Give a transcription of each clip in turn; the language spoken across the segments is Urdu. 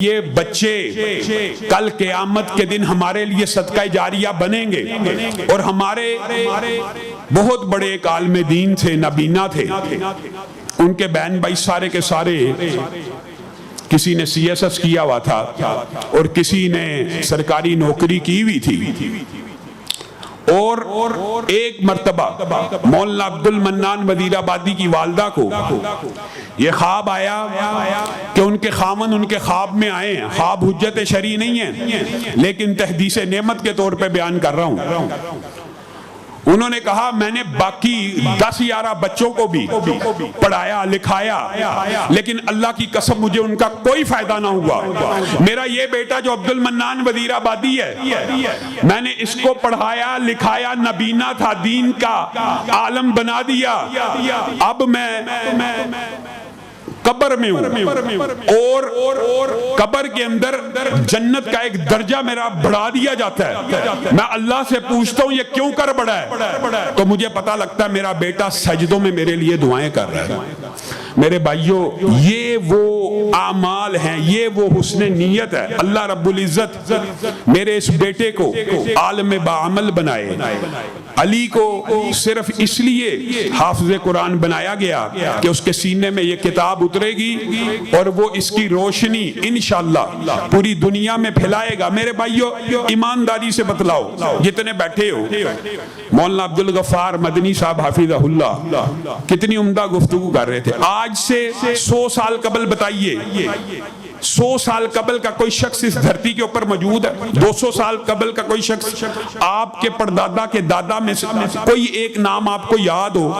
یہ بچے کل قیامت کے دن ہمارے لیے صدقہ جاریہ بنیں گے، اور ہمارے بہت بڑے ایک عالم دین تھے، نبینا تھے، ان کے بہن بھائی سارے کے سارے، کسی نے سی ایس ایس کیا ہوا تھا اور کسی نے سرکاری نوکری کی ہوئی تھی، اور ایک مرتبہ مولانا عبد المنان وزیر آبادی کی والدہ کو یہ خواب آیا کہ ان کے خامن ان کے خواب میں آئے ہیں، خواب حجت شرعی نہیں ہے لیکن تحدیث نعمت کے طور پہ بیان کر رہا ہوں۔ انہوں نے کہا میں نے باقی 10-11 بچوں کو بھی پڑھایا لکھایا، لیکن اللہ کی قسم مجھے ان کا کوئی فائدہ نہ ہوا۔ میرا یہ بیٹا جو عبد المنان وزیر آبادی ہے، میں نے اس کو پڑھایا لکھایا، نبینا تھا، دین کا عالم بنا دیا، اب میں قبر میں ہوں اور قبر کے اندر جنت کا ایک درجہ میرا بڑھا دیا جاتا ہے، میں اللہ سے پوچھتا ہوں یہ کیوں کر بڑھا ہے، تو مجھے پتا لگتا ہے میرا بیٹا سجدوں میں میرے لیے دعائیں کر رہا ہے۔ میرے بھائیوں، یہ وہ اعمال ہیں، یہ وہ حسن نیت ہے۔ اللہ رب العزت میرے اس بیٹے کو عالم باعمل بنائے۔ علی کو صرف اس لیے حافظ قرآن بنایا گیا کہ اس کے سینے میں یہ کتاب اترے گی اور وہ اس کی روشنی انشاءاللہ پوری دنیا میں پھیلائے گا۔ میرے بھائیوں، ایمانداری سے بتلاؤ، جتنے بیٹھے ہو، مولانا عبد الغفار مدنی صاحب حفظہ اللہ کتنی عمدہ گفتگو کر رہے تھے۔ آج سے 100 سال قبل بتائیے، 100 سال قبل کا کوئی شخص اس دھرتی کے اوپر موجود ہے؟ 200 سال قبل کا کوئی شخص؟ آپ کے پردادا کے دادا میں سے کوئی ایک نام آپ کو یاد ہو؟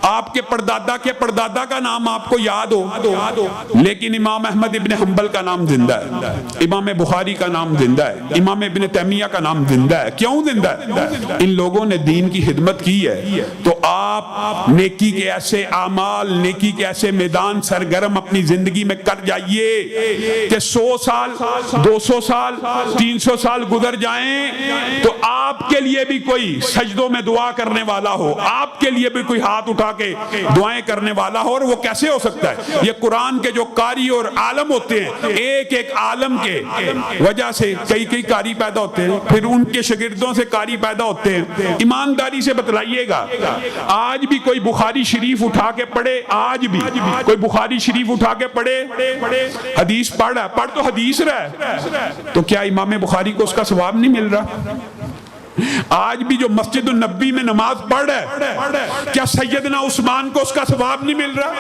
آپ کے پردادا کا نام آپ کو یاد ہو؟ لیکن امام احمد ابن حنبل کا نام زندہ ہے، امام بخاری کا نام زندہ ہے، امام ابن تیمیہ کا نام زندہ ہے۔ کیوں زندہ ہے؟ ان لوگوں نے دین کی خدمت کی ہے۔ تو آپ نیکی کے ایسے اعمال، نیکی کے ایسے میدان سرگرم اپنی زندگی میں کر جائیے کہ 100 سال 200 سال 300 سال گزر جائیں تو آپ کے لیے بھی کوئی سجدوں میں دعا کرنے والا ہو، آپ کے لیے بھی کوئی ہاتھ اٹھا کے دعائیں کرنے والا ہو۔ اور وہ کیسے ہو سکتا ہے؟ یہ قرآن کے جو قاری اور عالم ہوتے ہیں، ایک ایک عالم کے وجہ سے کئی قاری پیدا ہوتے ہیں، پھر ان کے شاگردوں سے قاری پیدا ہوتے ہیں۔ ایمانداری سے بتلائیے گا، آج بھی کوئی بخاری شریف اٹھا کے پڑھے، آج بھی کوئی بخاری شریف اٹھا کے پڑھے، حدیث پڑھ تو حدیث رہا، تو کیا امام بخاری کو اس کا ثواب نہیں مل رہا؟ آج بھی جو مسجد النبی میں نماز پڑھ ہے، کیا سیدنا عثمان کو اس کا ثواب نہیں مل رہا؟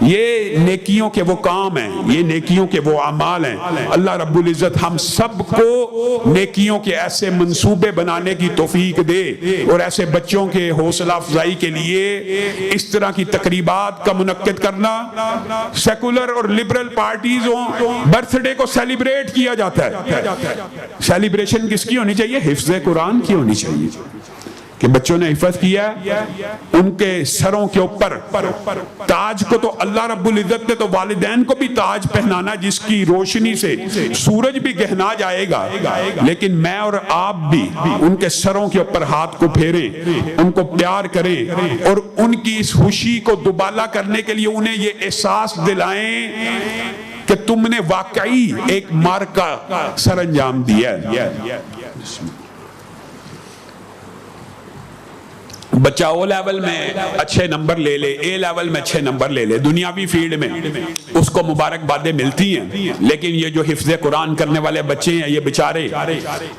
یہ نیکیوں کے وہ کام ہیں، یہ نیکیوں کے وہ اعمال ہیں۔ اللہ رب العزت ہم سب کو نیکیوں کے ایسے منصوبے بنانے کی توفیق دے، اور ایسے بچوں کے حوصلہ افزائی کے لیے اس طرح کی تقریبات کا منعقد کرنا۔ سیکولر اور لبرل پارٹیزوں برتھ ڈے کو سیلیبریٹ کیا جاتا ہے، سیلیبریشن کس کی ہونی چاہیے؟ حفظ قرآن کی ہونی چاہیے کہ بچوں نے حفظ کیا، ان کے سروں کے اوپر تاج کو تو اللہ رب العزت نے تو والدین کو بھی تاج پہنانا جس کی روشنی سے سورج بھی گہنا جائے گا، لیکن میں اور آپ بھی ان کے سروں کے اوپر ہاتھ کو پھیریں، ان کو پیار کریں، اور ان کی اس خوشی کو دوبالا کرنے کے لیے انہیں یہ احساس دلائیں کہ تم نے واقعی ایک مارکا سر انجام دیا ہے۔ بچہ او لیول میں اچھے نمبر لے لے، اے لیول میں اچھے نمبر لے لے، دنیاوی فیلڈ میں اس کو مبارک بادیں ملتی ہیں، لیکن یہ جو حفظ قرآن کرنے والے بچے ہیں، یہ بیچارے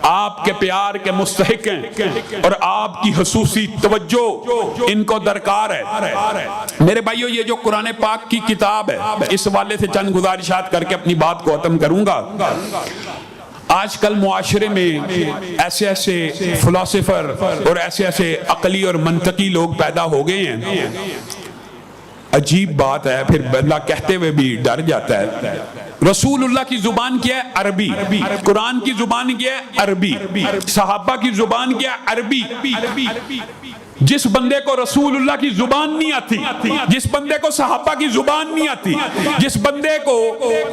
آپ کے پیار کے مستحق ہیں، اور آپ کی خصوصی توجہ ان کو درکار ہے۔ میرے بھائیو، یہ جو قرآن پاک کی کتاب ہے، اس حوالے سے چند گزارشات کر کے اپنی بات کو ختم کروں گا۔ آج کل معاشرے میں ایسے فلاسفر اور ایسے عقلی اور منطقی لوگ پیدا ہو گئے ہیں، عجیب بات ہے، پھر بندہ کہتے ہوئے بھی ڈر جاتا ہے۔ رسول اللہ کی زبان کیا ہے؟ عربی۔ قرآن کی زبان کیا ہے؟ عربی۔ صحابہ کی زبان کیا ہے؟ عربی۔ جس بندے کو رسول اللہ کی زبان نہیں آتی، جس بندے کو صحابہ کی زبان نہیں آتی، جس بندے کو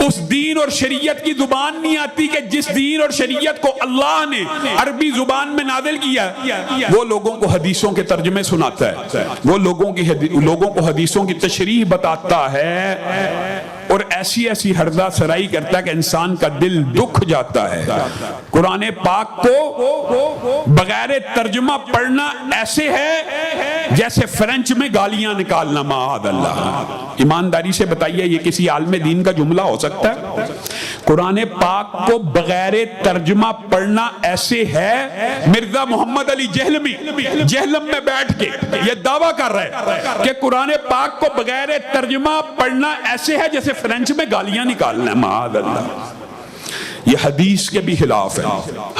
اس دین اور شریعت کی زبان نہیں آتی کہ جس دین اور شریعت کو اللہ نے عربی زبان میں نازل کیا، وہ لوگوں کو حدیثوں کے ترجمے سناتا ہے، وہ لوگوں کو حدیثوں کی تشریح بتاتا ہے۔ اور ایسی ایسی ہردہ سرائی کرتا ہے کہ انسان کا دل دکھ جاتا ہے۔ قرآن پاک کو بغیر ترجمہ پڑھنا ایسے ہے جیسے فرینچ میں گالیاں نکالنا، معاذ اللہ۔ ایمانداری سے بتائیے یہ کسی عالم دین کا جملہ ہو سکتا ہے؟ قرآن پاک کو بغیر ترجمہ پڑھنا ایسے ہے، مرزا محمد علی جہلمی جہلم میں بیٹھ کے یہ دعویٰ کر رہے ہیں کہ قرآن پاک کو بغیر ترجمہ پڑھنا ایسے ہے جیسے فرینچ میں گالیاں نکالنا ہے، معاذ اللہ۔ یہ حدیث کے بھی خلاف ہے۔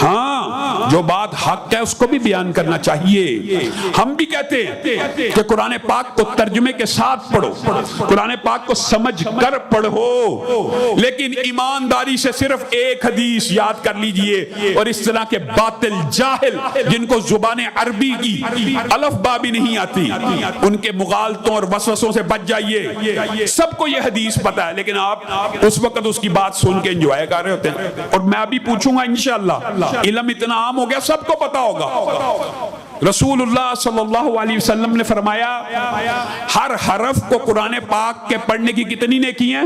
ہاں جو بات حق ہے اس کو بھی بیان کرنا چاہیے۔ ہم بھی کہتے ہیں کہ قرآن پاک کو ترجمے کے ساتھ پڑھو، قرآن پاک کو سمجھ کر پڑھو، لیکن ایمانداری سے صرف ایک حدیث یاد کر لیجئے اور اس طرح کے باطل جاہل جن کو زبان عربی کی الف با بھی نہیں آتی ان کے مغالطوں اور وسوسوں سے بچ جائیے۔ سب کو یہ حدیث پتہ ہے لیکن آپ اس وقت اس کی بات سن کے انجوائے کر رہے ہوتے ہیں، اور میں ابھی پوچھوں گا انشاءاللہ، علم اتنا عام ہو گیا سب کو پتا ہوگا۔ رسول اللہ صلی اللہ علیہ وسلم نے فرمایا ہر حرف کو قرآن پاک کے پڑھنے کی کتنی نیکی ہیں؟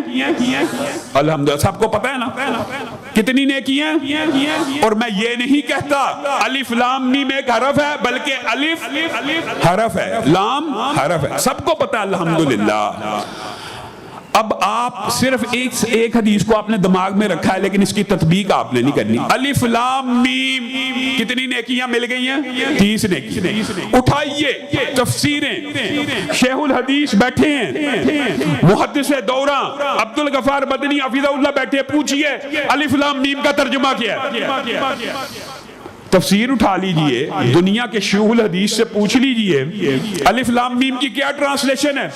الحمدللہ سب کو پتا ہے نا کتنی نیکی ہیں؟ اور میں یہ نہیں کہتا الف لام میم ایک حرف ہے، بلکہ الف حرف ہے، لام حرف ہے، سب کو پتا ہے الحمدللہ۔ اب آپ صرف ایک حدیث کو آپ نے دماغ میں رکھا ہے لیکن اس کی تطبیق آپ نے نہیں کرنی۔ الف لام میم کتنی نیکیاں مل گئی ہیں؟ 30 نیکی۔ اٹھائیے تفسیریں، شیخ الحدیث بیٹھے ہیں، محدث دورہ عبد الغفار مدنی حفظہ اللہ بیٹھے ہیں، پوچھئے الف لام میم کا ترجمہ کیا ہے؟ تفسیر اٹھا لیجئے، دنیا کے شیوخ الحدیث سے پوچھ لیجئے الف لام میم کی کیا ٹرانسلیشن ہے،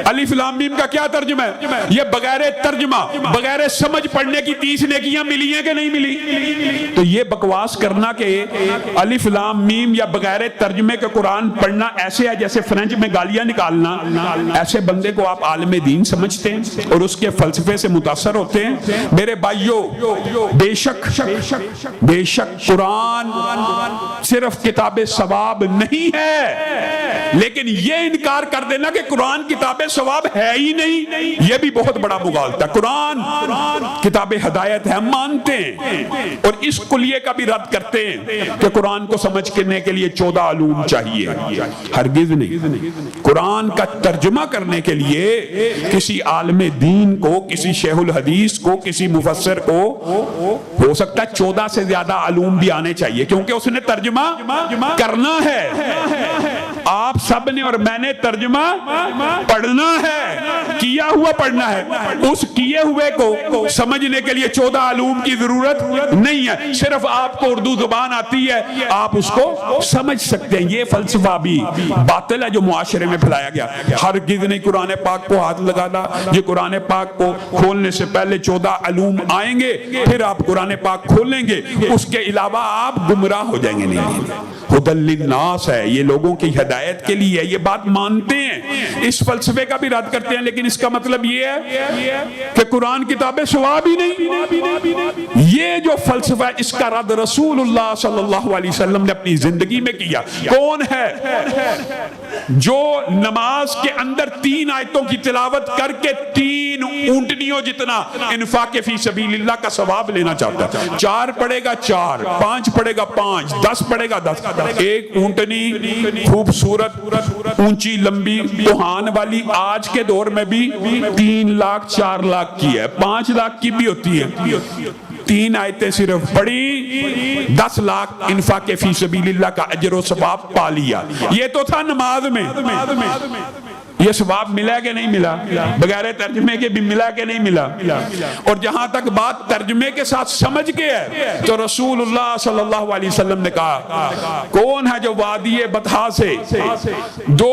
الف لام میم کا کیا ترجمہ ہے؟ یہ بغیر ترجمہ بغیر سمجھ پڑھنے کی 30 نیکیاں ملی ہیں کہ نہیں ملی؟ تو یہ بکواس کرنا کہ الف لام میم یا بغیر ترجمے کے قرآن پڑھنا ایسے ہے جیسے فرینچ میں گالیاں نکالنا، ایسے بندے کو آپ عالم دین سمجھتے ہیں اور اس کے فلسفے سے متاثر ہوتے ہیں؟ میرے بھائیو، بے شک قرآن صرف کتاب ثواب نہیں ہے، لیکن یہ انکار کر دینا کہ قرآن کتاب ثواب ہے ہی نہیں، یہ بھی بہت بڑا مغالطہ ہے۔ قرآن کتاب ہدایت ہے، ہم مانتے ہیں، اور اس کلیے کا بھی رد کرتے ہیں کہ قرآن کو سمجھ کرنے کے لیے 14 علوم چاہیے، ہرگز نہیں۔ قرآن کا ترجمہ کرنے کے لیے کسی عالم دین کو، کسی شیخ الحدیث کو، کسی مفسر کو ہو سکتا ہے 14 سے زیادہ علوم بھی آنے چاہیے کیونکہ اس نے ترجمہ کرنا ہے۔ آپ سب نے اور میں نے ترجمہ پڑھنا ہے، کیا ہوا پڑھنا ہے، اس کیے ہوئے کو سمجھنے کے لیے 14 علوم کی ضرورت نہیں ہے، صرف آپ کو اردو زبان آتی ہے، آپ اس کو سمجھ سکتے ہیں۔ یہ فلسفہ بھی باطل ہے جو معاشرے میں پھیلایا گیا۔ ہرگز نہیں قرآن پاک کو ہاتھ لگانا، یہ قرآن پاک کو کھولنے سے پہلے 14 علوم آئیں گے، پھر آپ قرآن پاک کھولیں گے، اس کے علاوہ آپ گمراہ ہو جائیں گے۔ نہیں، ہدی للناس ہے، یہ لوگوں کی ہدایت کے لیے، یہ بات مانتے ہیں، اس فلسفے کا بھی رد کرتے ہیں، لیکن اس کا مطلب یہ ہے کہ قرآن کتاب ثواب ہی نہیں۔ یہ جو فلسفہ ہے اس کا رد رسول اللہ صلی اللہ علیہ وسلم نے اپنی زندگی میں کیا۔ کون ہے جو نماز کے اندر 3 آیتوں کی تلاوت کر کے 3 اونٹنیوں جتنا انفاق فی سبیل اللہ کا ثواب لینا چاہتا ہے؟ 4 پڑھے گا 4، 5 پڑھے گا 5، 10 پڑھے گا 10۔ ایک اونٹنی خوبصورت اونچی لمبی کوہان والی آج کے دور میں بھی 3 لاکھ 4 لاکھ کی ہے، 5 لاکھ کی بھی ہوتی ہے۔ 3 آیتیں صرف پڑھی، 10 لاکھ انفاق فی سبیل اللہ کا اجر و ثواب پا لیا۔ یہ تو تھا نماز میں۔ یہ ثواب ملا کہ نہیں ملا؟ بغیر ترجمے کے بھی ملا کہ نہیں ملا؟ اور جہاں تک بات ترجمے کے ساتھ سمجھ کے ہے تو رسول اللہ صلی اللہ علیہ وسلم نے کہا کون ہے جو وادی بطحا سے 2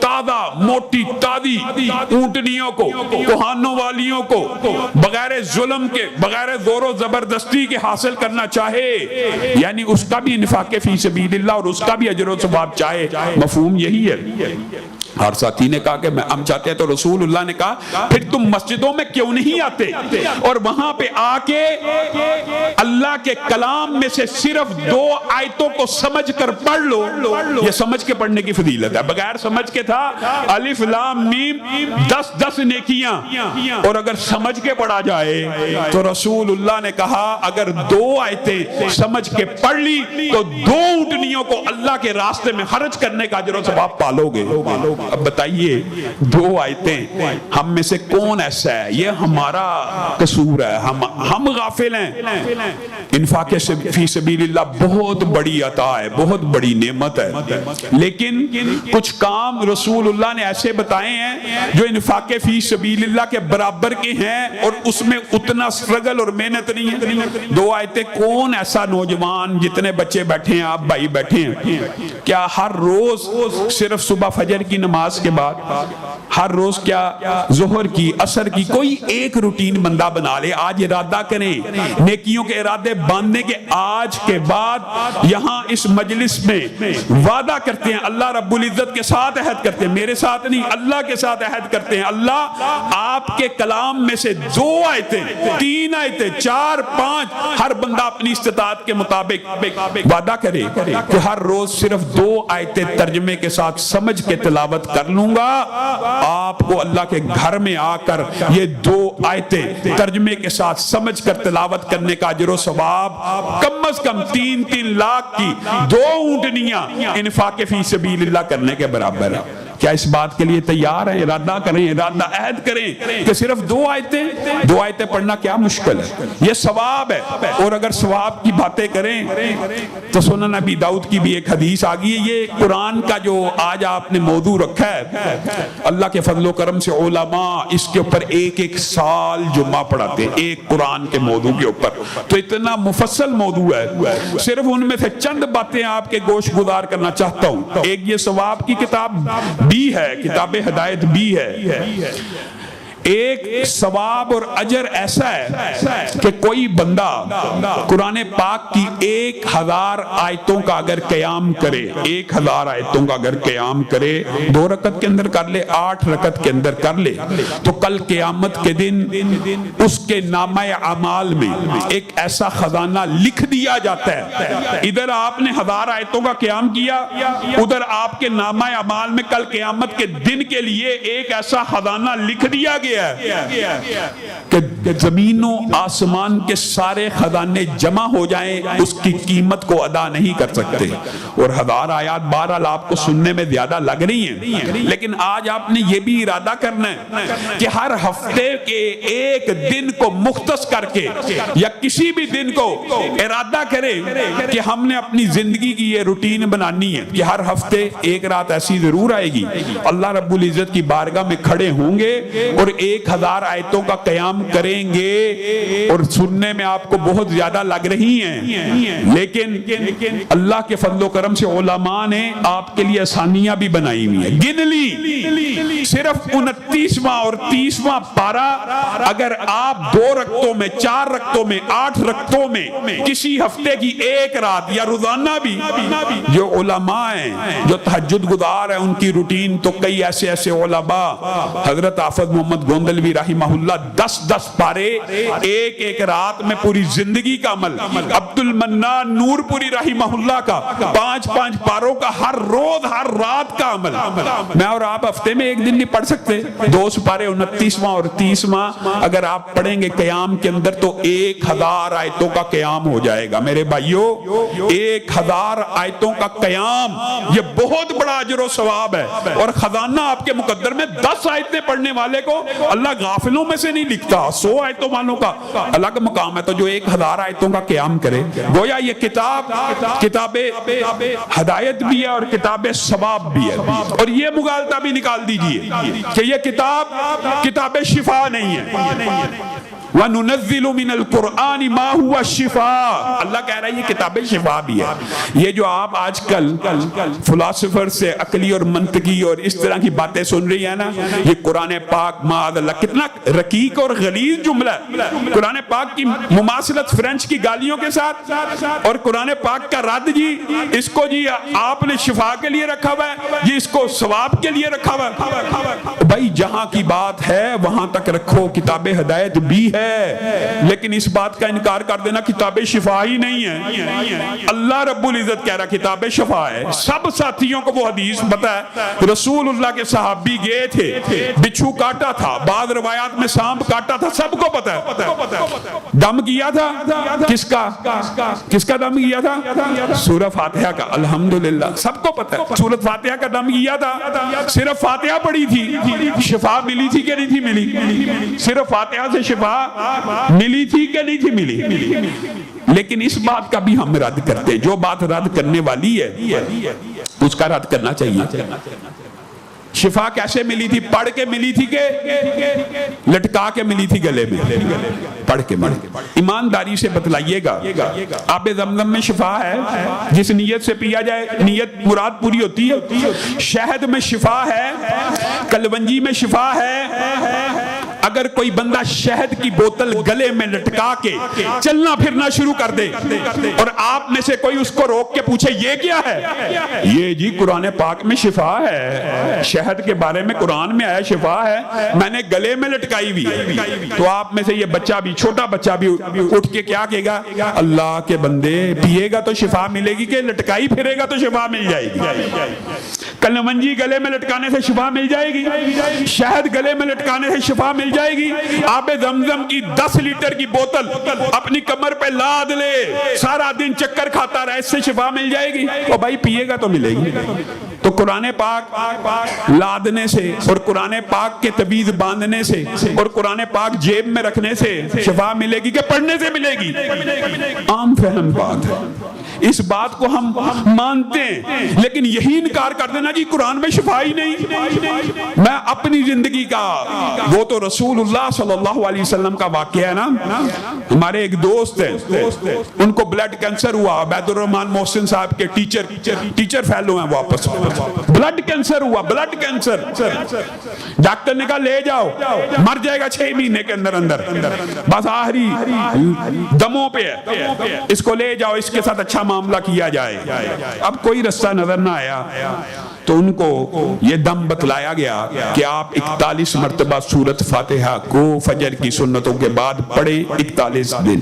تازہ موٹی تازی اونٹنیوں کو، کوہانوں والیوں کو بغیر ظلم کے، بغیر زور و زبردستی کے حاصل کرنا چاہے، یعنی اس کا بھی انفاق فی سبیل اللہ اور اس کا بھی اجر و ثواب چاہے، مفہوم یہی ہے۔ ہر ساتھی نے کہا کہ ہم چاہتے ہیں، تو رسول اللہ نے کہا پھر تم مسجدوں میں کیوں نہیں آتے اور وہاں پہ آ کے اللہ کے کلام میں سے صرف 2 آیتوں کو سمجھ کر پڑھ لو۔ یہ سمجھ کے پڑھنے کی فضیلت ہے، بغیر سمجھ کے تھا الف لام میم 10 نیکیاں، اور اگر سمجھ کے پڑھا جائے تو رسول اللہ نے کہا اگر 2 آیتیں سمجھ کے پڑھ لی تو 2 اونٹنیوں کو اللہ کے راستے میں خرچ کرنے کا اجر و ثواب پالو گے۔ اب بتائیے 2 آیتیں، ہم میں سے کون ایسا ہے؟ یہ ہمارا قصور ہے، ہم غافل ہیں۔ انفاق فی سبیل اللہ بہت بڑی عطا ہے، بہت بڑی نعمت ہے، لیکن کچھ کام رسول اللہ نے ایسے بتائے ہیں جو انفاق فی سبیل اللہ کے برابر کے ہیں اور اس میں اتنا سٹرگل اور محنت نہیں ہے۔ 2 آیتیں، کون ایسا نوجوان، جتنے بچے بیٹھے ہیں، آپ بھائی بیٹھے ہیں، کیا ہر روز صرف صبح فجر کی نماز کے بعد، ہر روز کیا ظہر کی، عصر کی، کوئی ایک روٹین بندہ بنا لے؟ آج ارادہ کریں، نیکیوں کے ارادے باندھنے کے، آج کے بعد یہاں اس مجلس میں وعدہ کرتے ہیں، اللہ رب العزت کے ساتھ عہد کرتے ہیں، میرے ساتھ نہیں، اللہ کے ساتھ عہد کرتے ہیں، اللہ آپ کے کلام میں سے 2 آیتیں، 3 آیتیں، 4 5، ہر بندہ اپنی استطاعت کے مطابق وعدہ کرے کہ ہر روز صرف 2 آیتیں ترجمے کے ساتھ سمجھ کے تلاوت کر لوں گا۔ آپ کو اللہ کے گھر میں آ کر یہ 2 آیتیں ترجمے کے ساتھ سمجھ کر تلاوت کرنے کا اجر و ثواب کم از کم 3 لاکھ کی 2 اونٹنیاں انفاق فی سبیل اللہ کرنے کے برابر ہے۔ کیا اس بات کے لیے تیار ہیں؟ ارادہ کریں، ارادہ عہد کریں کہ صرف 2 آیتیں پڑھنا کیا مشکل ہے، یہ ثواب ہے۔ اور اگر ثواب کی باتیں کریں تو سنن نبی داؤد کی بھی ایک حدیث آ گئی ہے۔ یہ قرآن کا جو آج آپ نے موضوع رکھا ہے، اللہ کے فضل و کرم سے علماء اس کے اوپر ایک سال جمعہ پڑھاتے ہیں، ایک قرآن کے موضوع کے اوپر، تو اتنا مفصل موضوع ہے، صرف ان میں سے چند باتیں آپ کے گوش گزار کرنا چاہتا ہوں۔ ایک یہ ثواب کی کتاب بھی ہے، کتاب ہدایت بھی ہے۔ ایک ثواب اور اجر ایسا ہے کہ کوئی بندہ قرآن پاک کی 1000 آیتوں کا اگر قیام کرے، 1000 آیتوں کا اگر قیام کرے، 2 رکعت کے اندر کر لے، 8 رکعت کے اندر کر لے، تو کل قیامت کے دن اس کے نامہ اعمال میں ایک ایسا خزانہ لکھ دیا جاتا ہے۔ ادھر آپ نے 1000 آیتوں کا قیام کیا، ادھر آپ کے نامہ اعمال میں کل قیامت کے دن کے لیے ایک ایسا خزانہ لکھ دیا گیا کہ زمین و آسمان کے سارے خزانے جمع ہو جائیں، اس کی قیمت کو ادا نہیں کر سکتے۔ اور 1000 آیات بہرحال آپ کو سننے میں زیادہ لگ رہی ہیں، لیکن آج آپ نے یہ بھی ارادہ کرنا ہے کہ ہر ہفتے کے ایک دن کو مختص کر کے یا کسی بھی دن کو ارادہ کریں کہ ہم نے اپنی زندگی کی یہ روٹین بنانی ہے کہ ہر ہفتے ایک رات ایسی ضرور آئے گی، اللہ رب العزت کی بارگاہ میں کھڑے ہوں گے اور 1000 آیتوں کا قیام کریں گے، اور سننے میں آپ کو بہت زیادہ لگ رہی ہیں، لیکن اللہ کے فضل و کرم سے علماء نے آپ کے لیے آسانیاں بھی بنائی ہوئی ہیں۔ گن لی صرف 29واں اور 30واں پارہ اگر آپ 2 رکعتوں میں، 4 رکعتوں میں، 8 رکعتوں میں کسی ہفتے کی ایک رات یا روزانہ بھی، جو علماء ہیں جو تہجد گزار ہیں ان کی روٹین تو کئی ایسے علماء، حضرت حافظ محمد گوندلوی رحمہ اللہ 10 پارے ایک رات میں پوری زندگی کا عمل، عبد المنان نور پوری رحمہ اللہ کا 5 پاروں کا ہر روز ہر رات کا عمل۔ میں اور آپ ہفتے میں ایک دن نہیں پڑھ سکتے، 2 پارے 29واں اور 30واں اگر آپ پڑھیں گے قیام کے اندر تو 1000 آیتوں کا قیام ہو جائے گا۔ میرے بھائیوں، 1000 آیتوں کا قیام یہ بہت بڑا اجر و ثواب ہے، اور خزانہ آپ کے مقدر میں 10 آیتیں پڑھنے والے کو اللہ غافلوں میں سے نہیں لکھتا، 100 آیتوں والوں کا الگ مقام ہے۔ تو جو 1000 آیتوں کا قیام کرے، گویا یہ کتاب ہدایت بھی ہے اور کتاب ثواب بھی ہے، اور یہ مغالطہ بھی نکال دیجئے کہ یہ کتاب شفا نہیں ہے۔ وَنُنَزِّلُ مِنَ الْقُرْآنِ مَا هُوَ شِفَاء. اللہ کہہ رہا ہے یہ کتاب شفا بھی ہے. یہ جو آپ آج کل فلاسفر سے عقلی اور منطقی اور اس طرح کی باتیں سن رہی ہیں نا، یہ قرآن پاک معاذ اللہ کتنا رقیق اور غلیظ جملہ ہے. قرآن پاک کی مماثلت فرینچ کی گالیوں کے ساتھ، اور قرآن پاک کا رد جی اس کو جی آپ نے شفا کے لیے رکھا ہوا ہے، جی اس کو ثواب کے لیے رکھا ہوا ہے. بھائی جہاں کی بات ہے وہاں تک رکھو، کتاب ہدایت بھی ہے، لیکن اس بات کا انکار کر دینا کتاب شفا ہی نہیں ہے. اللہ رب العزت کہہ رہا کتاب شفا ہے. سب ساتھیوں کو وہ حدیث پتہ ہے، رسول اللہ کے صحابی گئے تھے، بچھو کاٹا تھا، بعض روایات میں سانپ کاٹا تھا، سب کو پتہ ہے. دم کیا تھا کس کا دم کیا تھا؟ سورہ فاتحہ کا. الحمدللہ سب کو پتہ ہے سورہ فاتحہ کا دم کیا تھا. صرف فاتحہ پڑھی تھی، شفا ملی تھی کہ نہیں تھی ملی؟ صرف فاتحہ سے شفا ملی تھی کہ نہیں تھی ملی؟ لیکن اس بات کا بھی ہم رد کرتے ہیں. جو بات رد کرنے والی ہے اس کا رد کرنا چاہیے. شفا کیسے ملی تھی؟ پڑھ کے ملی تھی کہ لٹکا کے ملی تھی گلے میں؟ پڑھ کے ملی. ایمانداری سے بتلائیے گا آب زمزم میں شفا ہے؟ جس نیت سے پیا جائے نیت مراد پوری ہوتی ہے. شہد میں شفا ہے، کلونجی میں شفا ہے. اگر کوئی بندہ شہد کی بوتل گلے میں لٹکا کے چلنا پھرنا شروع کر دے اور آپ میں سے کوئی اس کو روک کے پوچھے یہ کیا ہے؟ یہ جی قرآن پاک میں شفا ہے، شہد کے بارے میں قرآن میں آیا شفا ہے، میں نے گلے میں لٹکائی ہوئی ہے. تو آپ میں سے یہ بچہ بھی، چھوٹا بچہ بھی اٹھ کے کیا کہے گا؟ اللہ کے بندے پیے گا تو شفا ملے گی کہ لٹکائی پھرے گا تو شفا مل جائے گی؟ کلونجی گلے میں لٹکانے سے شفا مل جائے گی؟ شہد گلے میں لٹکانے سے شفا مل جائے گی؟ آب زمزم کی 10 لیٹر کی بوتل اپنی کمر پہ لاد لے، سارا دن چکر کھاتا رہے، اس سے شفا مل جائے گی؟ اور بھائی پیے گا تو ملے گی. تو قرآن پاک لادنے سے اور قرآن پاک کے تعویذ باندھنے سے اور قرآن پاک جیب میں رکھنے سے شفا ملے گی کہ پڑھنے سے ملے گی؟ عام فہم بات ہے. اس بات کو ہم مانتے ہیں، لیکن یہی انکار کر دینا جی قرآن میں شفا ہی نہیں. میں اپنی زندگی کا، وہ تو رسول اللہ صلی اللہ علیہ وسلم کا واقعہ ہے نا. ہمارے ایک دوست ہیں، ان کو بلڈ کینسر ہوا. عبید الرحمن محسن صاحب کے ٹیچر فیلو ہیں واپس. بلڈ کینسر ہوا، بلڈ کینسر. ڈاکٹر نے کہا لے جاؤ، مر جائے گا 6 مہینے کے اندر، بس آخری دموں پہ ہے، اس کو لے جاؤ، اس کے ساتھ اچھا معاملہ کیا جائے. اب کوئی رستہ نظر نہ آیا تو ان کو یہ دم بتلایا گیا کہ آپ 41 مرتبہ سورۃ فاتحہ کو فجر کی سنتوں کے بعد پڑھیں 41 دن.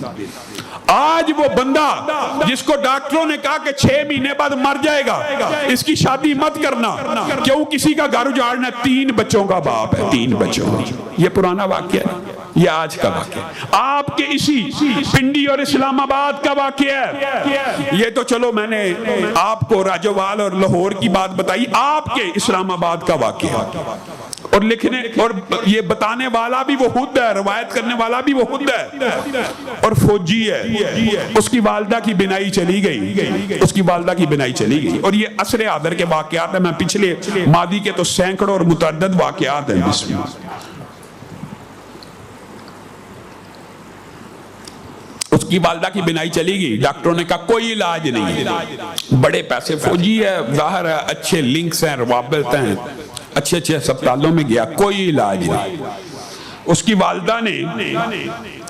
آج وہ بندہ جس کو ڈاکٹروں نے کہا کہ 6 مہینے بعد مر جائے گا، اس کی شادی مت کرنا، کیوں کسی کا گھر اجاڑنا؟ 3 بچوں کا باپ ہے، 3 بچوں. یہ پرانا واقعہ ہے، یہ آج کا واقعہ ہے. آپ کے اسی پنڈی اور اسلام آباد کا واقعہ ہے. یہ تو چلو میں نے آپ کو راجوال اور لاہور کی بات بتائی، آپ کے اسلام آباد کا واقعہ. اور لکھنے اور یہ بتانے والا بھی وہ خود ہے، روایت کرنے والا بھی وہ خود ہے، اور فوجی ہے. اس کی والدہ کی بینائی چلی گئی، اس کی والدہ کی بینائی چلی گئی. اور یہ عصر حاضر کے واقعات ہیں. میں پچھلے ماضی کے تو سینکڑوں اور متعدد واقعات ہیں. بسم اللہ. اس کی والدہ کی بینائی چلی گئی، ڈاکٹروں نے کہا کوئی علاج نہیں. بڑے پیسے، فوجی ہے، ظاہر ہے اچھے لنکس ہیں، روابط ہیں، اچھے اسپتالوں میں گیا، کوئی علاج نہیں. اس کی والدہ نے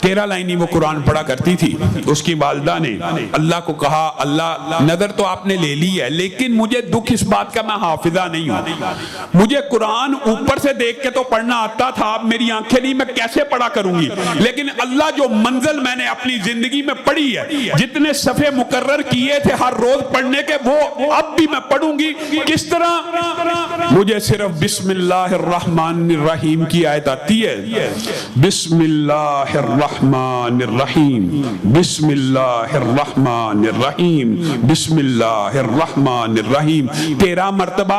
13 لائنی وہ قرآن پڑھا کرتی تھی. اس کی والدہ نے اللہ کو کہا اللہ نظر تو آپ نے لے لی ہے، لیکن مجھے دکھ اس بات کا میں حافظہ نہیں ہوں. مجھے قرآن اوپر سے دیکھ کے تو پڑھنا آتا تھا، اب میری آنکھیں نہیں، میں کیسے پڑھا کروں گی؟ لیکن اللہ جو منزل میں نے اپنی زندگی میں پڑھی ہے، جتنے صفحے مقرر کیے تھے ہر روز پڑھنے کے، وہ اب بھی میں پڑھوں گی. کس طرح؟ مجھے صرف بسم اللہ الرحمن الرحیم کی آیت آتی ہے. بسم اللہ الرحمن الرحیم، بسم اللہ الرحمن الرحیم، بسم اللہ الرحمن الرحیم. 13 مرتبہ،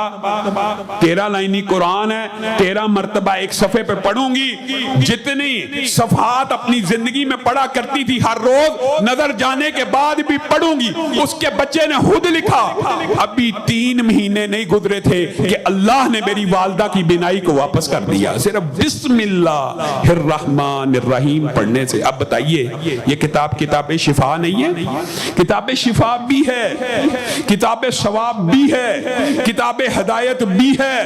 13 لائنی قرآن ہے، 13 مرتبہ ایک صفحے پہ پڑھوں گی. جتنی صفحات اپنی زندگی میں پڑھا کرتی تھی ہر روز، نظر جانے کے بعد بھی پڑھوں گی. اس کے بچے نے خود لکھا ابھی 3 مہینے نہیں گزرے تھے کہ اللہ نے میری والدہ کی بینائی کو واپس کر دیا، صرف بسم اللہ الرحمن الرحیم پڑھنے پڑھنے سے. اب بتائیے یہ کتاب شفا نہیں ہے؟ کتاب شفا بھی ہے، کتاب ثواب بھی ہے، کتاب ہدایت بھی ہے.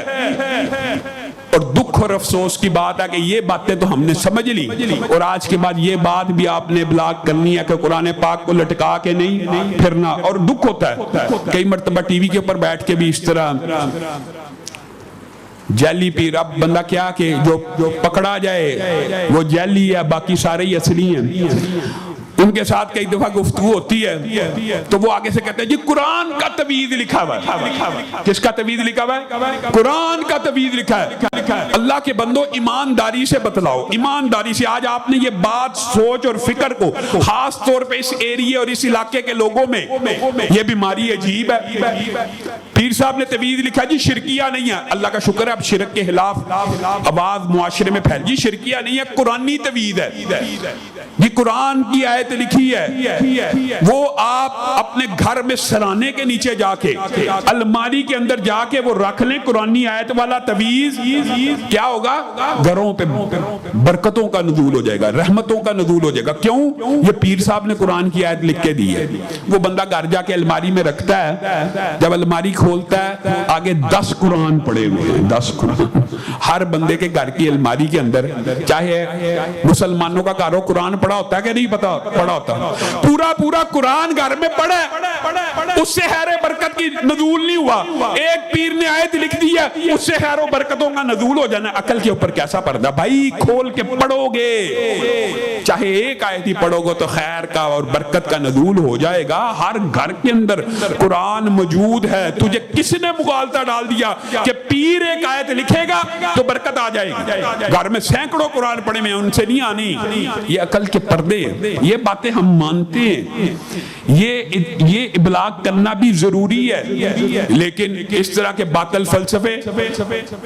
اور دکھ اور افسوس کی بات ہے کہ یہ باتیں تو ہم نے سمجھ لی، اور آج کے بعد یہ بات بھی آپ نے ابلاغ کرنی ہے کہ قرآن پاک کو لٹکا کے نہیں پھرنا. اور دکھ ہوتا ہے کئی مرتبہ ٹی وی کے اوپر بیٹھ کے بھی اس طرح جیلی پیر. اب بندہ کیا کہ جو پکڑا جائے وہ جیلی ہے، باقی سارے ہی اصلی ہیں. ان کے ساتھ کئی دفعہ گفتگو ہوتی ہے تو وہ آگے سے کہتے ہیں جی قرآن کا تویز لکھا ہوا ہے. کس کا تویز لکھا ہوا ہے؟ قرآن کا تویز لکھا ہے. اللہ کے بندو ایمانداری سے بتلاؤ، ایمانداری سے. آج آپ نے یہ بات سوچ اور فکر کو خاص طور پہ اس ایریے اور اس علاقے کے لوگوں میں یہ بیماری عجیب ہے. پیر صاحب نے تویز لکھا جی شرکیہ نہیں ہے. اللہ کا شکر ہے اب شرک کے خلاف آواز معاشرے میں پھیل. جی شرکیہ نہیں ہے، قرآنی تویز ہے. یہ قرآن کی آیت لکھی ہے، وہ آپ اپنے گھر میں سرانے کے نیچے جا کے الماری کے اندر جا کے وہ رکھ لیں. قرآنی آیت والا تویز کیا ہوگا؟ گھروں پہ برکتوں کا نزول ہو جائے گا، رحمتوں کا نزول ہو جائے گا. کیوں؟ یہ پیر صاحب نے قرآن کی آیت لکھ کے دی ہے. وہ بندہ گھر جا کے الماری میں رکھتا ہے، جب الماری کھولتا ہے آگے 10 قرآن پڑے ہوئے ہیں. 10 قرآن ہر بندے کے گھر کی الماری کے اندر، چاہے مسلمانوں کا گھر ہو، قرآن پڑا ہوتا ہے کہ نہیں پڑا ہوتا؟ پورا قرآن گھر میں پڑھا ہے، اس سے خیر برکت کی نزول نہیں ہوا. ایک پیر نے آیت لکھ دی ہے، اس سے خیر و برکتوں کا نزول ہو جانا. عقل کے اوپر کیسا پردہ؟ بھائی کھول کے پڑھو گے، چاہے ایک آیت ہی پڑھو گے تو خیر کا اور برکت کا نزول ہو جائے گا. ہر گھر کے اندر قرآن موجود ہے. تجھے کس نے مغالطہ ڈال دیا کہ پیر ایک آیت لکھے گا تو برکت آ جائے گی؟ گھر میں سینکڑوں قرآن پڑھے میں ان سے نہیں آنی. یہ عقل کے پردے. یہ باتیں ہم مانتے ہیں، یہ ابلاغ کرنا بھی ضروری ہے، لیکن اس طرح کے باطل فلسفے.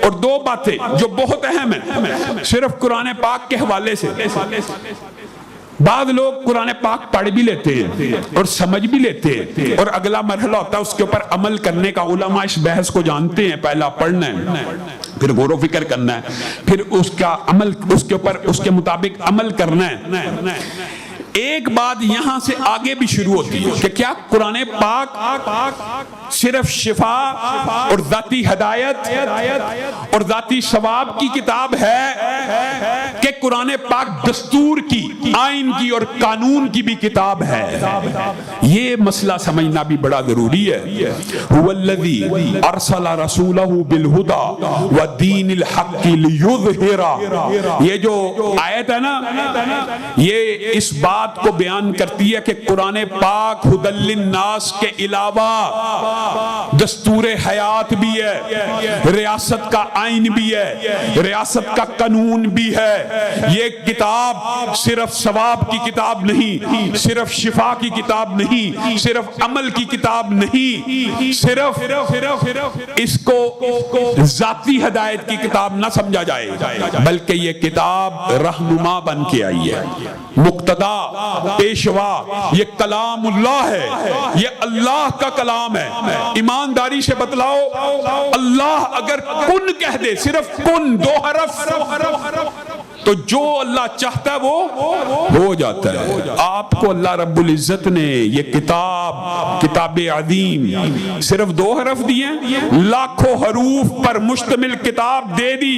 اور 2 باتیں جو بہت اہم ہیں صرف قرآن پاک کے حوالے سے. بعض لوگ قرآن پاک پڑھ بھی لیتے ہیں اور سمجھ بھی لیتے ہیں، اور اگلا مرحلہ ہوتا ہے اس کے اوپر عمل کرنے کا. علماء اس بحث کو جانتے ہیں، پہلا پڑھنا ہے، پھر غور و فکر کرنا ہے، پھر اس کا عمل، اس کے اوپر اس کے مطابق عمل کرنا ہے. ایک بات یہاں سے آگے بھی شروع ہوتی ہے کہ کیا قرآن پاک صرف شفا اور ذاتی ہدایت اور ذاتی ثواب کی کتاب ہے کہ قرآن پاک دستور کی، آئین کی اور قانون کی بھی کتاب ہے؟ یہ مسئلہ سمجھنا بھی بڑا ضروری ہے. هو الذی ارسل رسولہ بالہدی ودین الحق لیظہرہ. یہ جو آیت ہے نا، یہ اس بات کو بیان کرتی ہے کہ قرآن پاک ہدی للناس کے علاوہ دستور حیات بھی ہے، ریاست کا آئین بھی ہے، ریاست کا قانون بھی ہے. یہ کتاب صرف ثواب کی کتاب نہیں، صرف شفا کی کتاب نہیں، صرف عمل کی کتاب نہیں، صرف اس کو ذاتی ہدایت کی کتاب نہ سمجھا جائے، بلکہ یہ کتاب رہنما بن کے آئی ہے، مقتدا، پیشوا. یہ کلام اللہ ہے، یہ اللہ کا کلام ہے. ایمانداری سے بتلاؤ، اللہ اگر کن کہہ دے، صرف کن، 2 حرف، تو جو اللہ چاہتا ہے وہ ہو جاتا ہے. آپ کو اللہ رب العزت نے یہ کتاب عظیم صرف 2 حرف دیے، لاکھوں حروف پر مشتمل کتاب دے دی.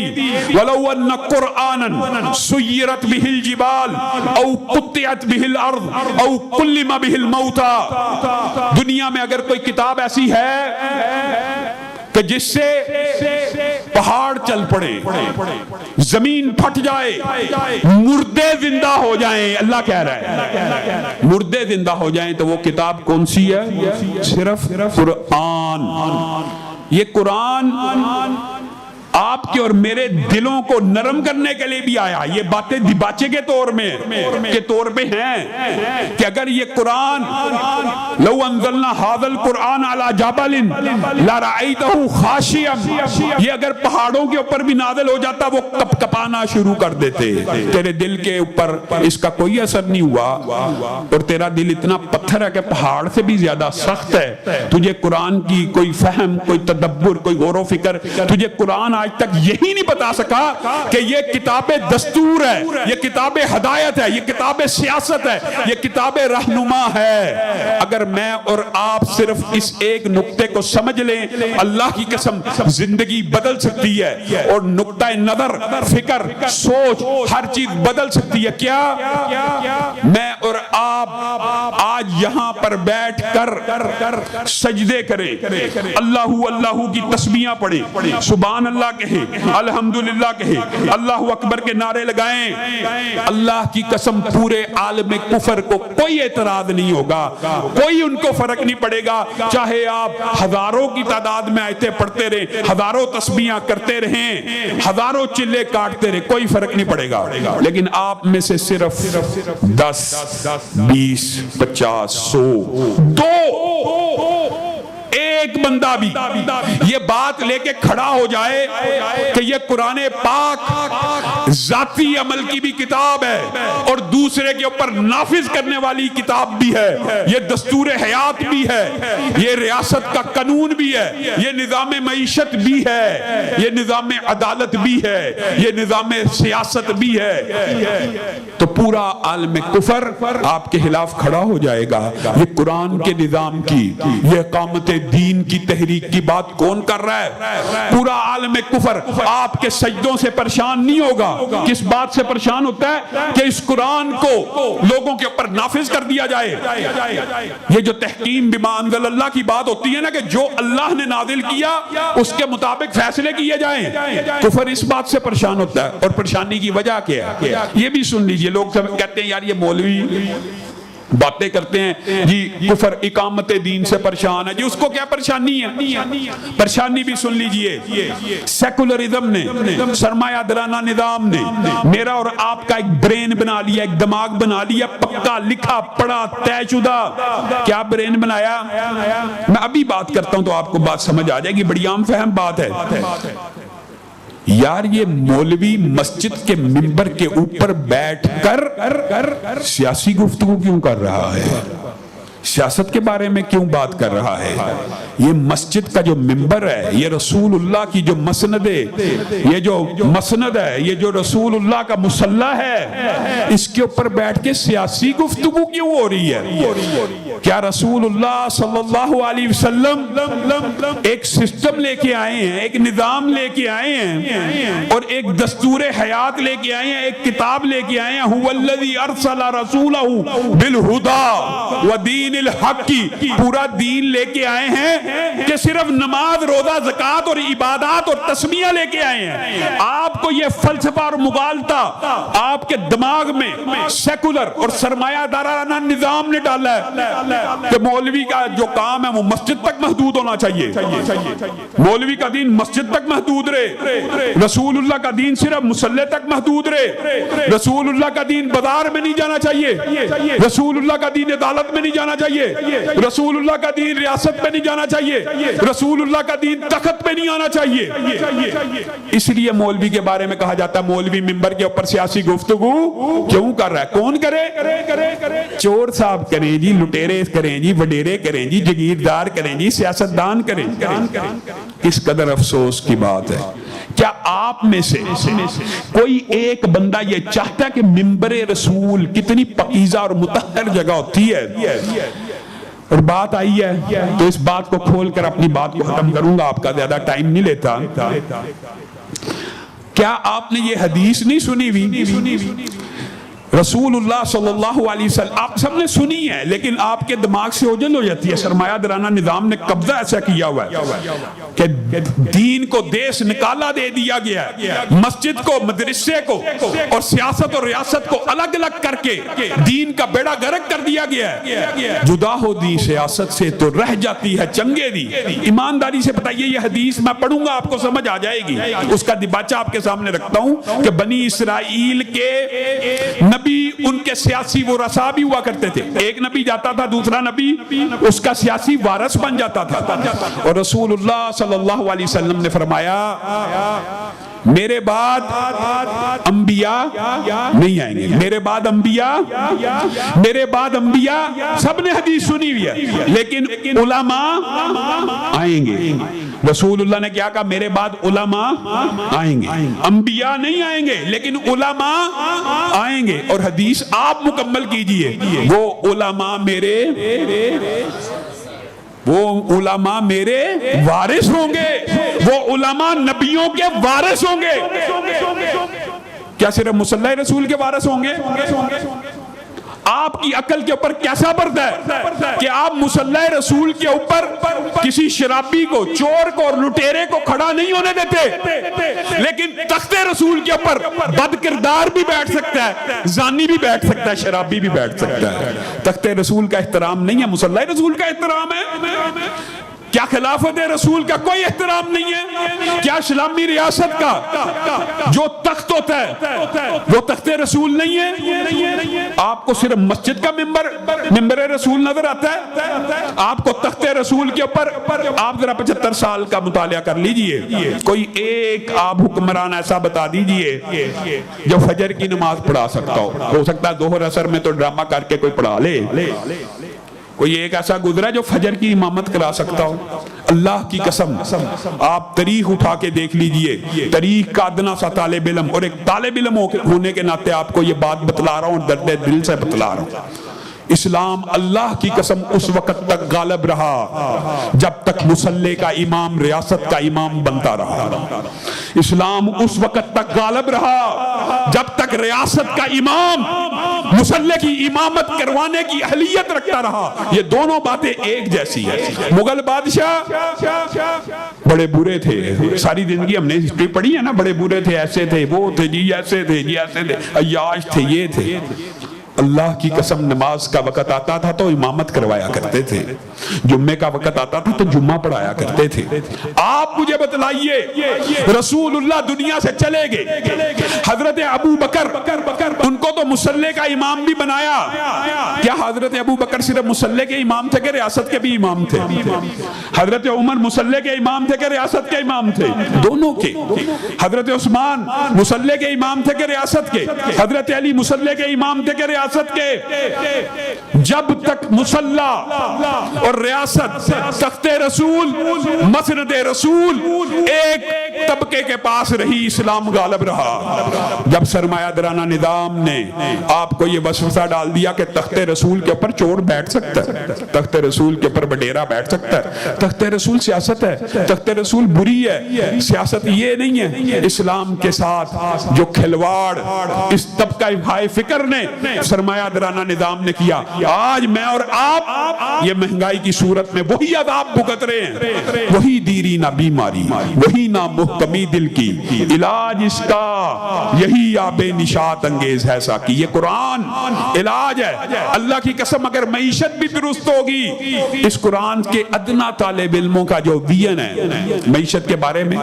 وَلَوْ أَنَّ قُرْآنًا سُيِّرَتْ بِهِ الْجِبَالُ أَوْ قُطِّعَتْ بِهِ الْأَرْضُ أَوْ كُلِّمَ بِهِ الْمَوْتَى. دنیا میں اگر کوئی کتاب ایسی ہے کہ جس سے پہاڑ چل پڑے، زمین پھٹ جائے، مردے زندہ ہو جائیں، اللہ کہہ رہا ہے مردے زندہ ہو جائیں، تو وہ کتاب کون سی ہے؟ صرف قرآن. یہ قرآن آپ کے اور میرے دلوں کو نرم کرنے کے لیے بھی آیا. یہ باتیں دباچے کے طور پہ ہیں کہ اگر یہ قرآن لو انزلنا هذا القرآن على جبل لرأيته خاشعا، یہ اگر پہاڑوں کے اوپر بھی نازل ہو جاتا وہ کپ کپانا شروع کر دیتے. تیرے دل کے اوپر اس کا کوئی اثر نہیں ہوا، اور تیرا دل اتنا پتھر ہے کہ پہاڑ سے بھی زیادہ سخت ہے. تجھے قرآن کی کوئی فہم، کوئی تدبر، کوئی غور و فکر، تجھے قرآن آج تک یہی نہیں بتا سکا کہ یہ کتاب دستور ہے، یہ کتاب ہدایت ہے، یہ کتاب سیاست ہے، یہ کتاب رہنما ہے۔ اگر میں اور آپ صرف اس ایک نقطے کو سمجھ لیں، اللہ کی قسم زندگی بدل سکتی ہے، اور نقطہ نظر، فکر، سوچ، ہر چیز بدل سکتی ہے۔ کیا میں اور آپ آج یہاں پر بیٹھ کر سجدے کریں، اللہ اللہ کی تسبیحاں پڑھیں، سبحان اللہ کہیں، الحمدللہ کہیں، اللہ اکبر کے نعرے لگائیں، اللہ کی قسم پورے عالم کفر کو کوئی اعتراض نہیں ہوگا، کوئی ان کو فرق نہیں پڑے گا، چاہے آپ ہزاروں کی تعداد میں آیتیں پڑھتے رہیں، ہزاروں تسبیحاں کرتے رہیں، ہزاروں چلے کاٹتے رہیں، کوئی فرق نہیں پڑے گا۔ لیکن آپ میں سے صرف 10، 20، 50، 100، 2 ایک بندہ بھی یہ بات لے کے کھڑا ہو جائے کہ یہ قرآن پاک ذاتی عمل کی بھی کتاب ہے اور دوسرے کے اوپر نافذ کرنے والی کتاب بھی ہے، یہ دستور حیات بھی ہے، یہ ریاست کا قانون بھی ہے، یہ نظام معیشت بھی ہے، یہ نظام عدالت بھی ہے، یہ نظام سیاست بھی ہے، تو پورا عالم کفر آپ کے خلاف کھڑا ہو جائے گا۔ یہ قرآن کے نظام کی، یہ اقامت دین کی تحریک کی بات کون کر رہا ہے؟ پورا عالم کفر آپ کے سجدوں سے پریشان نہیں ہوگا۔ کس بات سے پریشان ہوتا ہے؟ کہ اس قرآن کو لوگوں کے اوپر نافذ کر دیا جائے۔ یہ جو تحکیم بما انزل اللہ کی بات ہوتی ہے نا، کہ جو اللہ نے نازل کیا اس کے مطابق فیصلے کیے جائیں، کفر اس بات سے پریشان ہوتا ہے۔ اور پریشانی کی وجہ کیا ہے یہ بھی سن لیجئے۔ لوگ کہتے ہیں یار یہ مولوی باتیں کرتے ہیں جی کفر اقامت دین سے پریشان ہے، جی اس کو کیا پریشانی ہے؟ پریشانی بھی سن لیجئے۔ سیکولرزم نے، سرمایہ دارانہ نظام نے میرا اور آپ کا ایک برین بنا لیا، ایک دماغ بنا لیا، پکا لکھا پڑھا طے شدہ۔ کیا برین بنایا؟ میں ابھی بات کرتا ہوں تو آپ کو بات سمجھ آ جائے گی، بڑی عام فہم بات ہے۔ یار یہ مولوی مسجد کے منبر کے اوپر بیٹھ کر سیاسی گفتگو کیوں کر رہا ہے؟ سیاست کے بارے میں کیوں بات کر رہا ہے؟ یہ مسجد کا جو منبر ہے، یہ رسول اللہ کی جو مسند ہے، یہ جو مسند ہے، یہ جو رسول اللہ کا مصلی ہے، اس کے اوپر بیٹھ کے سیاسی گفتگو کیوں ہو رہی ہے؟ کیا رسول اللہ صلی اللہ علیہ وسلم ایک سسٹم لے کے آئے ہیں، ایک نظام لے کے آئے ہیں، اور ایک دستور حیات لے کے آئے ہیں، ایک کتاب لے کے آئے ہیں، هو الذی ارسل رسولہ بالہدی ودین الحق کی پورا دین لے کے آئے ہیں کہ صرف نماز، روزہ، زکوٰۃ اور عبادات اور تسمیہ لے کے آئے ہیں؟ آپ کو یہ فلسفہ اور مغالطہ آپ کے دماغ میں سیکولر اور سرمایہ دارانہ نظام نے ڈالا ہے کہ مولوی کا جو کام ہے وہ مسجد تک محدود ہونا چاہیے، مولوی کا دین مسجد تک محدود رہے، رسول اللہ کا دین صرف مصلی تک محدود رہے، رسول اللہ کا دین بازار میں نہیں جانا چاہیے، رسول اللہ کا دین عدالت میں نہیں جانا چاہیے، رسول اللہ کا دین ریاست پہ نہیں جانا چاہیے، رسول اللہ کا دین تخت پہ نہیں آنا چاہیے۔ اس لیے مولوی کے بارے میں کہا جاتا ہے مولوی منبر کے اوپر سیاسی گفتگو کیوں کر رہا ہے؟ کون کرے؟ چور صاحب کریں جی، لٹیرے کریں جی، وڈیرے کریں جی، جگیردار کریں جی، سیاستدان کریں۔ کس قدر افسوس کی بات ہے۔ کیا آپ میں سے کوئی ایک بندہ یہ چاہتا ہے کہ منبر رسول کتنی پاکیزہ اور مطہر جگہ ہوتی ہے؟ اور بات آئی ہے تو اس بات کو کھول کر اپنی بات کو ختم کروں گا، آپ کا زیادہ ٹائم نہیں لیتا۔ کیا آپ نے یہ حدیث نہیں سنی ہوئی؟ رسول اللہ صلی اللہ علیہ وسلم آپ سب نے سنی ہے، لیکن آپ کے دماغ سے اوجھل ہو جاتی ہے۔ سرمایہ دارانہ نظام نے قبضہ ایسا کیا ہوا ہے کہ دین کو دیس نکالا دے دیا گیا ہے، مسجد کو، مدرسے کو اور سیاست اور ریاست کو الگ الگ کر کے دین کا بیڑا غرق کر دیا گیا ہے۔ جدا ہو دی سیاست سے تو رہ جاتی ہے چنگے دی۔ ایمانداری سے بتائیے، یہ حدیث میں پڑھوں گا آپ کو سمجھ آ جائے گی، اس کا دباچہ آپ کے سامنے رکھتا ہوں کہ بنی اسرائیل کے نبی ان کے سیاسی ورثاء بھی ہوا کرتے تھے۔ ایک نبی جاتا تھا، دوسرا نبی اس کا سیاسی وارث بن جاتا تھا، اور رسول اللہ صلی اللہ علیہ وسلم نے فرمایا میرے بعد انبیاء نہیں آئیں گے، میرے بعد انبیاء سب نے حدیث سنی ہوئی ہے، لیکن علماء آئیں گے، رسول اللہ نے کیا کہا؟ میرے بعد علماء آئیں گے، انبیاء نہیں آئیں گے لیکن علماء آئیں گے. اور حدیث آپ مکمل کیجئے، وہ علماء میرے وارث ہوں گے، وہ علماء نبیوں کے وارث ہوں گے. کیا صرف مصلی رسول کے وارث ہوں گے؟ آپ کی عقل کے اوپر کیسا پڑتا ہے کہ آپ مصلی رسول کے اوپر کسی شرابی کو، چور کو اور لٹیرے کو کھڑا نہیں ہونے دیتے، لیکن تخت رسول کے اوپر بد کردار بھی بیٹھ سکتا ہے، زانی بھی بیٹھ سکتا ہے، شرابی بھی بیٹھ سکتا ہے. تخت رسول کا احترام نہیں ہے، مصلی رسول کا احترام ہے. کیا خلافت رسول کا کوئی احترام نہیں ہے؟ کیا اسلامی ریاست کا جو تخت ہوتا ہے وہ تخت رسول نہیں ہے؟ آپ کو صرف مسجد کا ممبر رسول نظر آتا ہے؟ آپ کو تخت رسول کے اوپر، آپ ذرا 75 سال کا مطالعہ کر لیجئے، کوئی ایک آپ حکمران ایسا بتا دیجئے جو فجر کی نماز پڑھا سکتا ہو سکتا ہے ظہر عصر میں تو ڈرامہ کر کے کوئی پڑھا لے، کوئی ایک ایسا گزرا جو فجر کی امامت کرا سکتا ہو. اللہ کی قسم آپ تاریخ اٹھا کے دیکھ لیجئے، تاریخ کا ادنا سا طالب علم، اور ایک طالب علم ہونے کے ناطے آپ کو یہ بات بتلا رہا ہوں، درد دل سے بتلا رہا ہوں. اسلام اللہ کی قسم اس وقت تک غالب رہا جب تک مصلی کا امام ریاست کا امام بنتا رہا. اسلام اس وقت تک غالب رہا جب تک ریاست کا امام مصلی کی امامت کروانے کی اہلیت رکھتا رہا. یہ دونوں باتیں ایک جیسی ہیں. مغل بادشاہ بڑے برے تھے، ساری زندگی ہم نے ہسٹری پڑھی ہے نا، بڑے برے تھے، ایسے تھے، وہ تھے جی، ایسے تھے جی، ایسے تھے، عیاش تھے، یہ تھے. اللہ کی قسم نماز کا وقت آتا تھا تو امامت کروایا کرتے تھے، جمعے کا وقت آتا تھا تو جمعہ پڑھایا کرتے تھے. آپ مجھے بتلائیے، رسول اللہ دنیا سے چلے گئے، حضرت ابو بکر ان کو تو مصلی کا امام بھی بنایا. کیا حضرت ابو بکر صرف مصلی کے امام تھے کہ ریاست کے بھی امام تھے؟ حضرت عمر مصلی کے امام تھے کہ ریاست کے امام تھے؟ دونوں کے. حضرت عثمان مصلی کے امام تھے کہ ریاست کے؟ حضرت علی مصلی کے امام تھے کہ ریاست کے؟ جب تک مصلی اور ریاست، تخت رسول، مسند رسول ایک طبقے کے پاس رہی، اسلام غالب رہا. جب سرمایہ دارانہ نظام نے آپ کو یہ وسوسہ ڈال دیا کہ تخت رسول کے اوپر چور بیٹھ سکتا ہے، تخت رسول کے اوپر بڈیرا بیٹھ سکتا ہے، تخت رسول سیاست ہے، تخت رسول بری ہے، سیاست یہ نہیں ہے. اسلام کے ساتھ جو کھلواڑ اس طبقہ ہائے فکر نے، سرمایہ دارانہ نظام نے کیا، آج میں اور آپ یہ مہنگائی کی صورت میں وہی عذاب بھگت رہے ہیں. وہی دیری نہ بیماری، وہی نہ محکمی دل کی، علاج اس کا یہی آب نشاط انگیز ہے ساکی. یہ قرآن علاج ہے. اللہ کی قسم اگر معیشت بھی درست ہوگی، اس قرآن کے ادنا طالب علموں کا جو ویژن ہے معیشت کے بارے میں،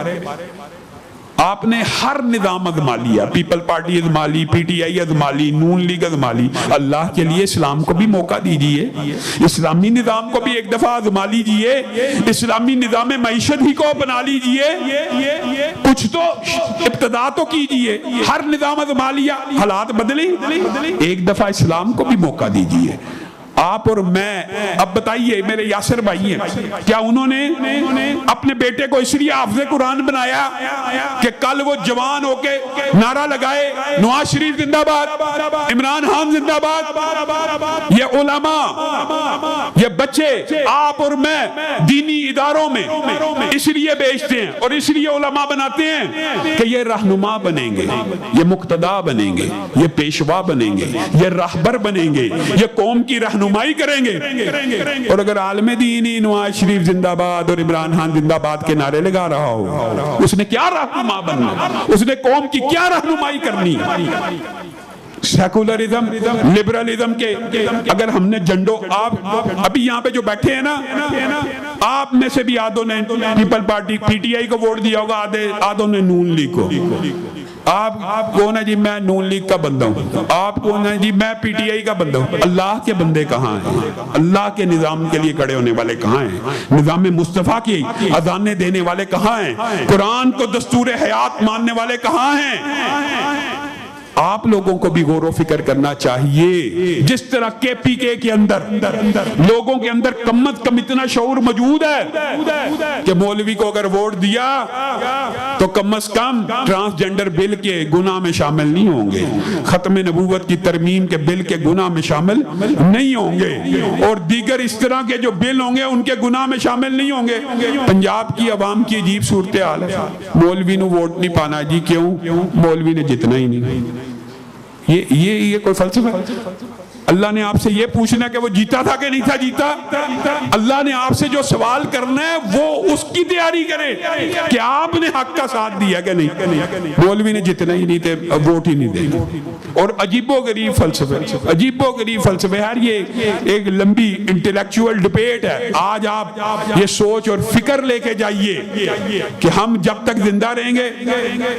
آپ نے ہر نظام ازما لیا، پیپل پارٹی ازما لی، پی ٹی آئی ازما لی، نون لیگ ازما لی. اللہ کے لیے اسلام کو بھی موقع دیجئے، اسلامی نظام کو بھی ایک دفعہ ازما لیجئے، اسلامی نظام معیشت ہی کو بنا لیجئے، کچھ تو ابتدا تو کیجئے. ہر نظام ازما لیا، حالات بدلے، ایک دفعہ اسلام کو بھی موقع دیجئے. آپ اور میں، اب بتائیے میرے یاسر بھائی ہیں، کیا انہوں نے اپنے بیٹے کو اس لیے حافظ قرآن بنایا کہ کل وہ جوان ہو کے نعرہ لگائے نواز شریف زندہ باد، عمران خان زندہ باد؟ یہ علماء، یہ بچے آپ اور میں دینی اداروں میں اس لیے بیچتے ہیں اور اس لیے علماء بناتے ہیں کہ یہ رہنما بنیں گے، یہ مقتدا بنیں گے، یہ پیشوا بنیں گے، یہ راہبر بنیں گے، یہ قوم کی رہنمائی کریں گے. اور اگر عالم دینی نواز شریف زندہ باد اور عمران خان زندہ باد کے نعرے لگا رہا ہو، اس نے کیا رہنما بننا؟ اس نے قوم کی کیا رہنمائی کرنی؟ سیکولرزم، لبرلزم کے اگر ہم نے جنڈوں، آپ ابھی یہاں پہ جو بیٹھے ہیں نا، آپ میں سے بھی آدھوں نے people party P T I کو ووٹ دیا ہوگا، آدھوں نے نون لیگ کو. آپ کون ہے جی؟ میں نون لیگ کا بندہ ہوں. آپ کون ہے جی؟ میں پی ٹی آئی کا بندہ ہوں. اللہ کے بندے کہاں ہیں؟ اللہ کے نظام کے لیے کھڑے ہونے والے کہاں ہیں؟ نظام مصطفیٰ کی اذانیں دینے والے کہاں ہیں؟ قرآن کو دستور حیات ماننے والے کہاں ہیں؟ آپ لوگوں کو بھی غور و فکر کرنا چاہیے. جس طرح KPK کے اندر لوگوں کے اندر کم از کم اتنا شعور موجود ہے کہ مولوی کو اگر ووٹ دیا تو کم از کم ٹرانسجنڈر بل کے گناہ میں شامل نہیں ہوں گے, ختم نبوت کی ترمیم کے بل کے گناہ میں شامل نہیں ہوں گے, اور دیگر اس طرح کے جو بل ہوں گے ان کے گناہ میں شامل نہیں ہوں گے. پنجاب کی عوام کی عجیب صورتحال ہے, مولوی نے ووٹ نہیں پانا جی, کیوں؟ مولوی نے جتنا ہی نہیں. یہ کوئی فلسفہ ہے؟ اللہ نے آپ سے یہ پوچھنا کہ وہ جیتا تھا کہ نہیں تھا جیتا. اللہ نے آپ سے جو سوال کرنا ہے وہ اس کی تیاری کرے کہ آپ نے حق کا ساتھ دیا کہ نہیں. مولوی نے جتنا ہی نہیں تھے, ووٹ ہی نہیں دے. اور عجیب و غریب فلسفے یار, یہ ایک لمبی انٹلیکچوئل ڈبیٹ ہے. آج آپ یہ سوچ اور فکر لے کے جائیے کہ ہم جب تک زندہ رہیں گے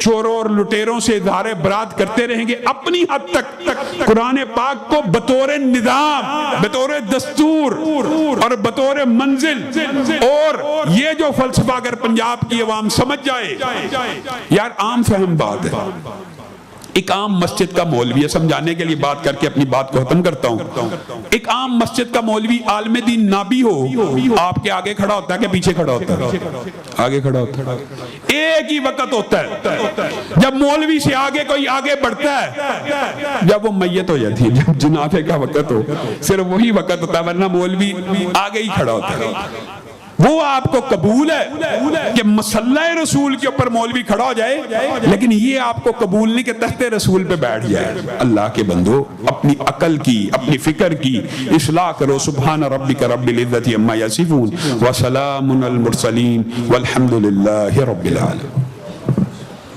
چوروں اور لٹیروں سے اظہار برات کرتے رہیں گے اپنی حد تک. قرآن پاک کو بطور نظام, بطور دستور اور بطور منزل, اور یہ جو فلسفہ اگر پنجاب کی عوام سمجھ جائے, یار عام فہم بات ہے. ایک عام مسجد کا مولوی ہے, سمجھانے کے لیے بات کر کے اپنی بات کو ختم کرتا ہوں. ایک عام مسجد کا مولوی عالم دین نابی ہو, آپ کے آگے کھڑا ہوتا ہے کہ پیچھے کھڑا ہوتا ہے؟ آگے کھڑا ہوتا ہے. ایک ہی وقت ہوتا ہے جب مولوی سے آگے کوئی آگے بڑھتا ہے, جب وہ میت ہو جاتی ہے, جب جنازے کا وقت ہو, صرف وہی وقت ہوتا ہے, ورنہ مولوی آگے ہی کھڑا ہوتا ہے. وہ آپ کو قبول ہے کہ مسلح رسول کے اوپر مولوی کھڑا ہو جائے, لیکن یہ آپ کو قبول نہیں کہ تحت رسول پہ بیٹھ جائے. اللہ کے بندو, اپنی عقل کی, اپنی فکر کی اصلاح کرو. سبحان ربک رب العزت عما یصفون وسلام علی المرسلین والحمد للہ رب العالمین.